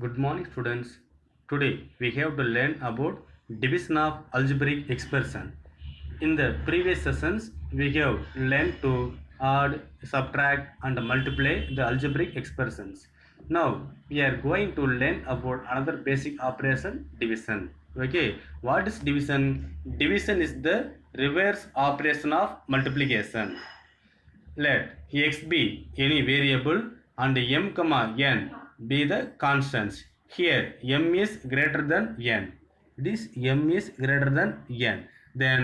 Good morning, students. Today we have to learn about division of algebraic expression. In the previous sessions, we have learned to add, subtract, and multiply the algebraic expressions. Now we are going to learn about another basic operation, division. Okay, what is division? Division is the reverse operation of multiplication. Let x be any variable and m, n be the constants. Here m is greater than n. This m is greater than n. Then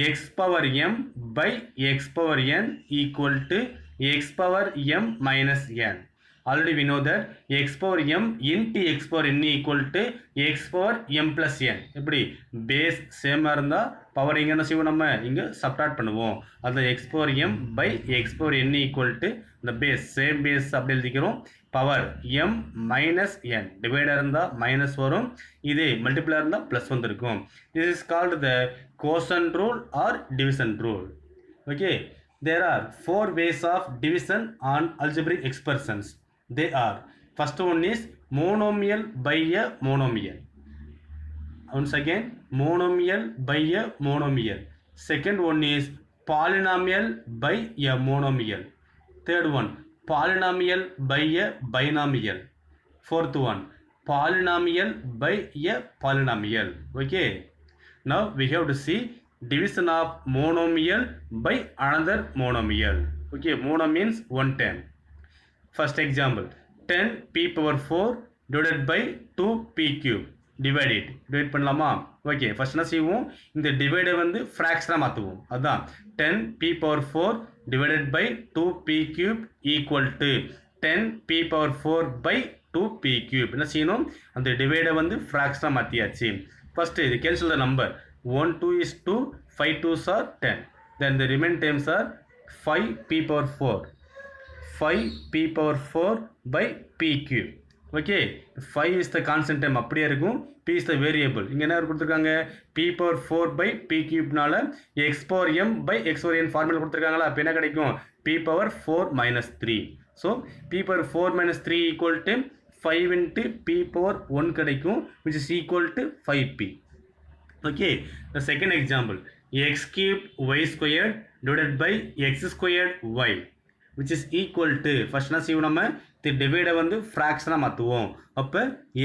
x power m by x power n equal to x power m minus n. Already we know that x power m into x power n equal to x power m plus n. எப்படி base same இருந்தா power இங்க என்ன செய்வோம், நம்ம இங்க subtract பண்ணுவோம். அது x power m by x power n equal to the base same base அப்படி எழுதிக்கிறோம். Power m minus n divider இருந்தா மைனஸ் வரும், இது மல்டிப்ளை இருந்தா பிளஸ் வந்திருக்கும். This is called the quotient rule or division rule. Okay, there are four ways of division on algebraic expressions. They are, first one is monomial by a monomial. Once again, monomial by a monomial. Second one is polynomial by a monomial. Third one, polynomial by a binomial. Fourth one, polynomial by a polynomial. Okay, now we have to see division of monomial by another monomial. Okay, mono means 110. First example, 10p power 4 divided by 2p cube. Divide it. Divide பண்ணலாமா? Okay, first என்ன செய்வோம், இந்த டிவைடை வந்து ஃப்ராக்ஷனாக மாற்றுவோம். அதான் 10p power 4 divided by 2p cube equal to 10p power 4 by 2p cube. என்ன செய்யணும், அந்த டிவைடை வந்து ஃப்ராக்ஷனாக மாற்றியாச்சு. ஃபர்ஸ்ட் இது cancel the number. 1 2 is 2, 5 2s are 10. Then the remaining terms are 5p power 4. 5p power 4 by p cube. Okay, 5 is the constant term அப்படியே இருக்கும், p is the variable. இங்க என்ன கொடுத்திருக்காங்க, p power 4 by p cube னால x power m by x power n formula கொடுத்திருக்காங்களா, அப்ப என்ன கிடைக்கும், p power 4 minus 3. So p power 4 minus 3 equal to 5 into p power 1 கிடைக்கும், which is equal to 5p. Okay, the second example, x cube y squared divided by x squared y, which is equal to, first என்ன செய்வோம், நம்ம தி டிவைடை வந்து ஃப்ராக்ஷனாக மாற்றுவோம். அப்போ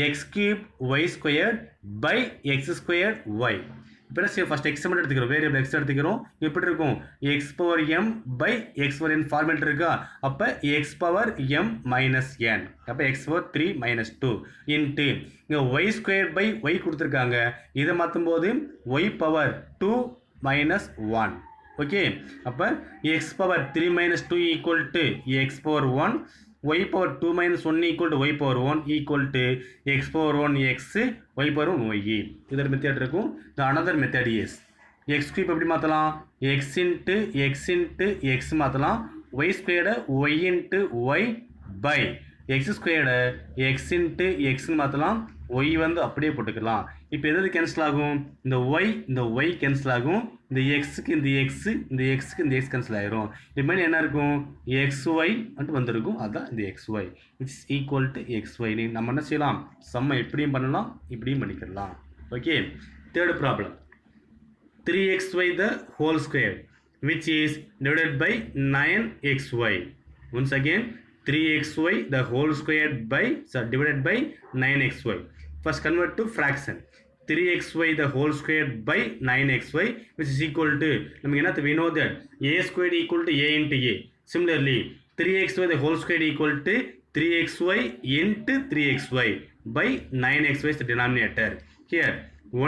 x cube y square by x square y. இப்போ என்ன செய்வோம், ஃபர்ஸ்ட் எக்ஸ் மட்டும் எடுத்துக்கிறோம், வேரியபிள் எக்ஸ் எடுத்துக்கிறோம். எப்படி இருக்கும், x power m by x power n format இருக்கா, அப்போ x power m minus n, அப்போ எக்ஸ் பவர் 3 மைனஸ் 2 இன்ட்டு இங்கே ஒய் ஸ்கொயர் பை ஒய் கொடுத்துருக்காங்க, இதை மாற்றும் போது ஒய் பவர் 2 மைனஸ் 1. ஓகே, அப்போ x power 3 minus 2 equal to x power 1, y power 2 minus 1 equal to y power 1 equal to x power 1 x, y power 1 y. இதர் method இருக்கும். The another method is x cube எப்படி மாற்றலாம், x into x into x மாற்றலாம், y squared y into y by x squared x into x மாற்றலாம், y வந்து அப்படியே போட்டுக்கலாம். இப்போ எது கேன்சல் ஆகும், இந்த y கேன்சல் ஆகும், இந்த xக்கு இந்த x, இந்த xக்கு இந்த x கேன்சல் ஆயிரும். ரிமைனிங் என்ன இருக்கும், xy மட்டும் வந்திருக்கும், அதான் இந்த xy, which is equal to xy. நம்ம என்ன செய்யலாம், சம்மை இப்படியும் பண்ணலாம், இப்படியும் பண்ணிக்கலாம். Okay, third problem, 3xy the whole square which is divided by 9xy. Once again, 3xy the whole square by divided by 9xy. First convert to fraction. 3xy the whole square by 9xy, which is equal to, நமக்கு என்ன, we know that a squared equal to a into a. Similarly, 3xy the whole square equal to 3xy into 3xy by 9xy is the denominator. Here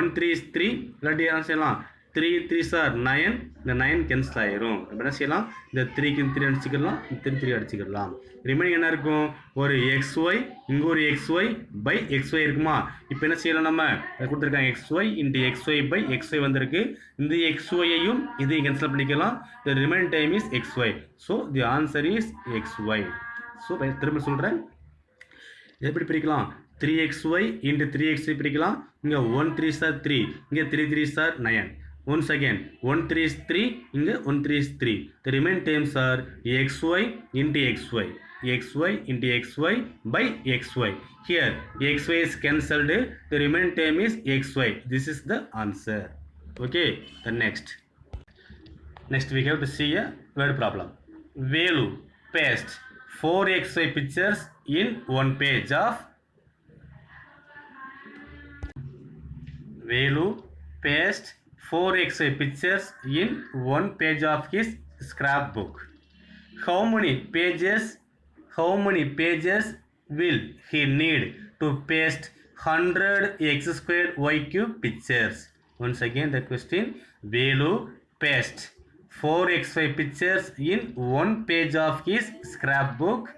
1 3 is 3, இல்லாட்டி என்ன செய்யலாம், 3 3s are 9, இந்த 9 cancel ஆயிரும். என்ன செய்யலாம், இந்த 3க்கு 3 அடிச்சுக்கலாம், 3 அடிச்சுக்கலாம். ரிமைனிங் என்ன இருக்கும், ஒரு xy, இங்கே ஒரு xy by xy இருக்குமா. இப்போ என்ன செய்யலாம், நம்ம கொடுத்துருக்காங்க xy into xy by xy வந்திருக்கு, இந்த xyயையும் இதையும் கேன்சல் பண்ணிக்கலாம். The remaining time is xy. So the answer is xy. So திரும்ப சொல்கிறேன், எப்படி பிரிக்கலாம், 3xy into 3xy பிரிக்கலாம். இங்கே 1 3s are 3, இங்கே 3 3s are 9. Once again, 1 3 is 3, இங்கே 1 3 is 3. The remaining terms are xy into xy. xy into xy by xy. Here xy is cancelled, the remaining term is xy. This is the answer. Okay, the next we have to see a word problem. Velu paste 4xy pictures in one page of Velu paste 4xy pictures in one page of his scrapbook. How many pages will he need to paste 100 x squared y cube pictures? Once again the question, Velu paste 4xy pictures in one page of his scrapbook.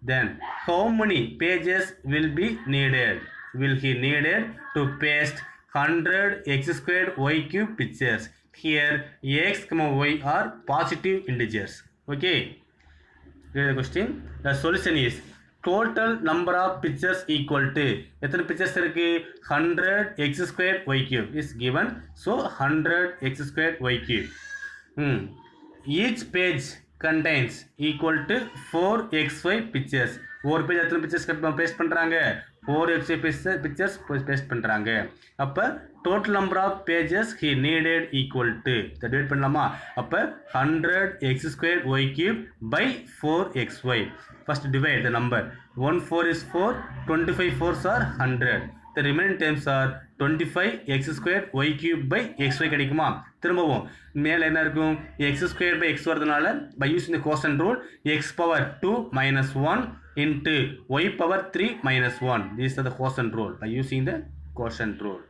Then how many pages will he needed to paste 100 x squared y cube pictures? Here x, y are positive integers. Okay. The question, the solution is total number of pictures equal to எத்தனை pictures இருக்கு 100 x squared y cube is given, so 100 x squared y cube. Each page contains equal to 4xy pictures. ஒரு page எத்தனை pictures paste பண்றாங்க 4xy pictures paste பண்றாங்க. அப்ப total number of pages he needed equal to divide பண்ணலாமா? அப்ப 100 x squared y cube by 4xy. First divide the number. 1 4 is 4, 25 4s are 100. The remaining terms are 25 x squared y cube by xy கிடைக்குமா? திரும்பவும் மேல என்ன இருக்கும் x squared by x வரதுனால by using the quotient rule x power 2 minus 1 into y power 3 minus 1. These are the quotient rule by using the quotient rule.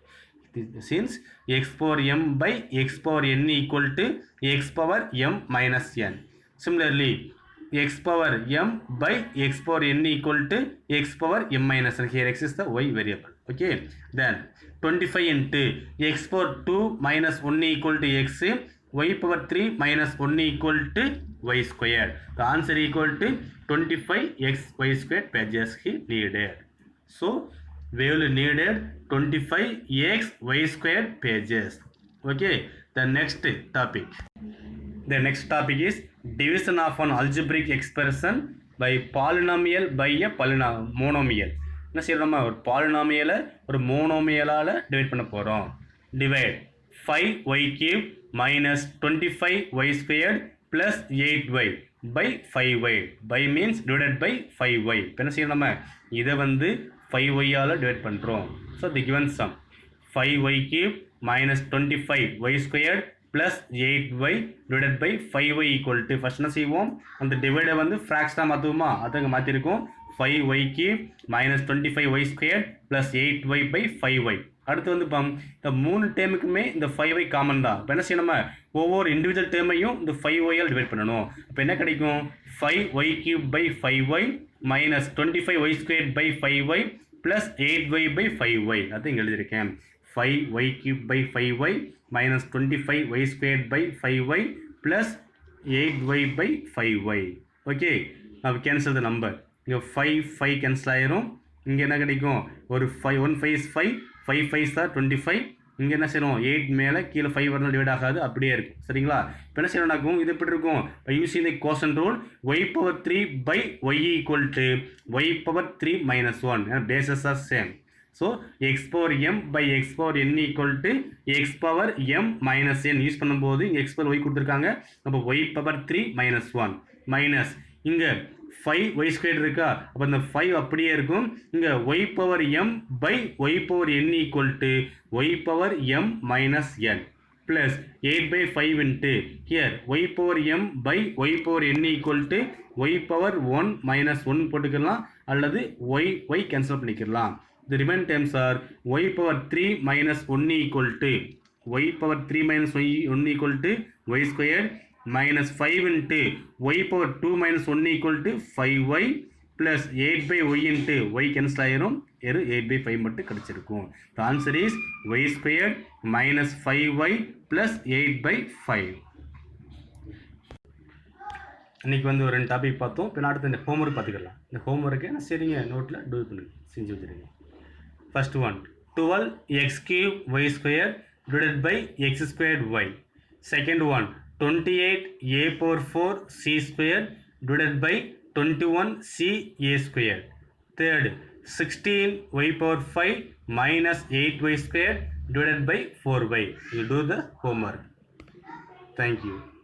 Since x power m by x power n equal to x power m minus n. Similarly, x power m by x power n equal to x power m minus n. Here x is the y variable. Okay. Then 25 into x power 2 minus 1 equal to x, y power 3 minus 1 equal to y squared. The answer equal to 25 x y squared pages he needed. So we will needed 25 x y squared pages. Okay. The next topic is division of an algebraic expression by polynomial by a monomial. என்ன செய்யறோம், ஒரு பாலினாமியலை ஒரு மோனோமியலால் divide பண்ண போகிறோம். Divide 5y cube minus 25y squared plus 8y by 5y. by means divided by 5y. இப்போ என்ன செய்யணும், நம்ம இதை வந்து 5y டிவைட் பண்ணுறோம். So the given sum 5y cube minus 25y squared plus 8y divided by 5y equal to, first என்ன செய்வோம், அந்த டிவைடை வந்து ஃப்ராக்ஷனாக மாற்றுவோமா, அதை அங்கே மாற்றிருக்கோம். 5y cube minus 25y squared plus 8y by 5y. அடுத்து வந்து இந்த மூணு டேமுக்குமே இந்த 5y காமன் தான். இப்போ என்ன செய்யணும், ஒவ்வொரு இண்டிவிஜுவல் டேமையும் இந்த 5y டிவைட் பண்ணணும். இப்போ என்ன கிடைக்கும், 5y cube by 5y minus 25y squared by 5y plus 8y by 5y. அது இங்கே எழுதியிருக்கேன். 5y cube by 5y minus 25y squared by 5y plus 8y by 5y. Okay, now cancel the number. இங்கே 5 cancel ஆயிரும். இங்கே என்ன கிடைக்கும், ஒரு 1 5 is 5, 5 5s are 25. இங்கே என்ன செய்யணும், 8 மேலே கீழே 5 வரணும், டிவைட் ஆகாது, அப்படியே இருக்கும். சரிங்களா? இப்போ என்ன செய்யணும்னாக்கும், இது எப்படி இருக்கும், using the quotient rule y power 3 by y equal to y power 3 minus 1. Bases are same. So x power m by x power n equal to x power m minus n. Use பண்ணும்போது இங்கே x power y கொடுத்துருக்காங்க. அப்போ y power 3 minus 1 minus இங்கே 5y squared இருக்கா, அப்போ இந்த 5 அப்படியே இருக்கும். இங்கே y power m by y power n equal to y power m minus n plus 8 by 5 into here y power m by y power n equal to y power 1 minus 1 போட்டுக்கலாம், அல்லது y cancel பண்ணிக்கலாம். The remaining terms are y power 3 minus 1 equal to y power 3 minus 1 equal to y squared minus 5 into y power 2 minus 1 equal to 5y plus 8 by y into y cancel ஆயிரும், 8 by 5 மட்டும் கிடைச்சிருக்கும். The answer is y squared minus 5y plus 8 by 5. இன்னைக்கு வந்து ஒரு 2 topic பார்த்தோம். இப்போ அடுத்து இந்த ஹோம்ஒர்க் பார்த்துக்கலாம். இந்த ஹோம்ஒர்க்கை நான் சரிங்க நோட்டில் டூ பண்ணுங்க, செஞ்சு வச்சுருங்க. First one, 12x cube y squared divided by x squared y. Second one, 28a power 4 c squared divided by 21c a square. Third, 16y power 5 minus 8y square divided by 4y. You do the homework. Thank you.